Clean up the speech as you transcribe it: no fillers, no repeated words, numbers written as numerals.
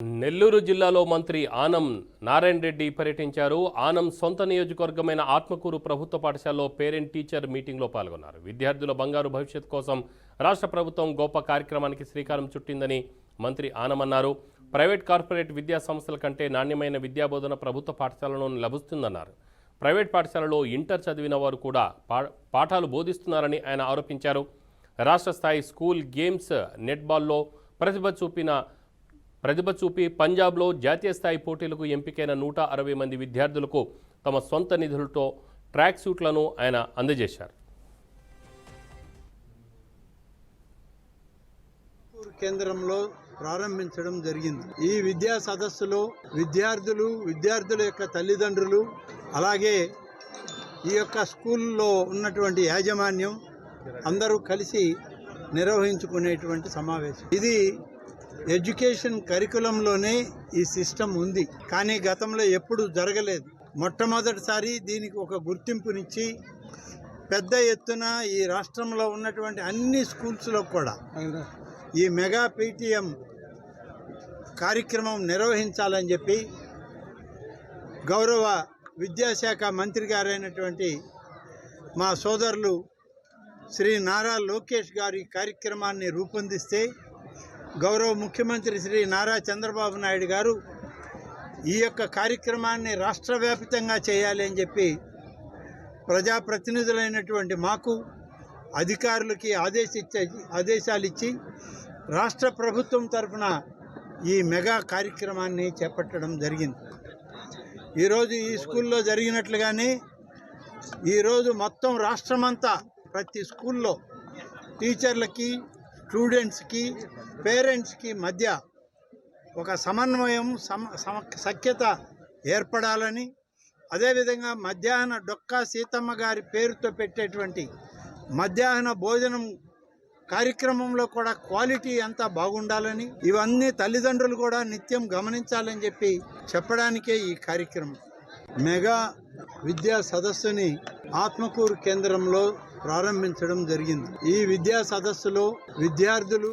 నెల్లూరు జిల్లాలో మంత్రి ఆనం నారాయణ రెడ్డి పర్యటించారు. ఆనం సొంత నియోజకవర్గమైన ఆత్మకూరు ప్రభుత్వ పాఠశాలలో పేరెంట్ టీచర్ మీటింగ్లో పాల్గొన్నారు. విద్యార్థుల బంగారు భవిష్యత్తు కోసం రాష్ట్ర ప్రభుత్వం గొప్ప కార్యక్రమానికి శ్రీకారం చుట్టిందని మంత్రి ఆనం అన్నారు. ప్రైవేట్ కార్పొరేట్ విద్యా సంస్థల కంటే నాణ్యమైన విద్యాబోధన ప్రభుత్వ పాఠశాలలో లభిస్తుందన్నారు. ప్రైవేట్ పాఠశాలలో ఇంటర్ చదివిన వారు కూడా పాఠాలు బోధిస్తున్నారని ఆయన ఆరోపించారు. రాష్ట్ర స్థాయి స్కూల్ గేమ్స్ నెట్బాల్లో ప్రతిభ చూపి పంజాబ్లో జాతీయ స్థాయి పోటీలకు ఎంపికైన 160 మంది విద్యార్థులకు తమ సొంత నిధులతో ట్రాక్ సూట్లను ఆయన అందజేశారు. కేంద్రంలో ప్రారంభించడం జరిగింది. ఈ విద్యా సదస్సులో విద్యార్థుల యొక్క తల్లిదండ్రులు, అలాగే ఈ యొక్క స్కూల్లో ఉన్నటువంటి యాజమాన్యం అందరూ కలిసి నిర్వహించుకునేటువంటి సమావేశం. ఇది ఎడ్యుకేషన్ కరికులంలోనే ఈ సిస్టమ్ ఉంది, కానీ గతంలో ఎప్పుడు జరగలేదు. మొట్టమొదటిసారి దీనికి ఒక గుర్తింపునిచ్చి పెద్ద ఎత్తున ఈ రాష్ట్రంలో ఉన్నటువంటి అన్ని స్కూల్స్లో కూడా ఈ మెగా పీటీఎం కార్యక్రమం నిర్వహించాలని చెప్పి గౌరవ విద్యాశాఖ మంత్రి గారైనటువంటి మా సోదరులు శ్రీ నారా లోకేష్ గారి కార్యక్రమాన్ని రూపొందిస్తే గౌరవ ముఖ్యమంత్రి శ్రీ నారా చంద్రబాబు నాయుడు గారు ఈ యొక్క కార్యక్రమాన్ని రాష్ట్ర వ్యాప్తంగా చేయాలి అని చెప్పి ప్రజాప్రతినిధులైనటువంటి మాకు అధికారులకి ఆదేశాలు ఇచ్చి రాష్ట్ర ప్రభుత్వం తరఫున ఈ మెగా కార్యక్రమాన్ని చేపట్టడం జరిగింది. ఈరోజు ఈ స్కూల్లో జరిగినట్లుగానే ఈరోజు మొత్తం రాష్ట్రమంతా ప్రతి స్కూల్లో టీచర్లకి, స్టూడెంట్స్కి, పేరెంట్స్కి మధ్య ఒక సమన్వయం, సఖ్యత ఏర్పడాలని, అదేవిధంగా మధ్యాహ్న డొక్కా సీతమ్మ గారి పేరుతో పెట్టేటువంటి మధ్యాహ్న భోజనం కార్యక్రమంలో కూడా క్వాలిటీ అంతా బాగుండాలని, ఇవన్నీ తల్లిదండ్రులు కూడా నిత్యం గమనించాలని చెప్పి చెప్పడానికే ఈ కార్యక్రమం. మెగా విద్యా సదస్సుని ఆత్మకూరు కేంద్రంలో ప్రారంభించడం జరిగింది. ఈ విద్యా సదస్సులో విద్యార్థులు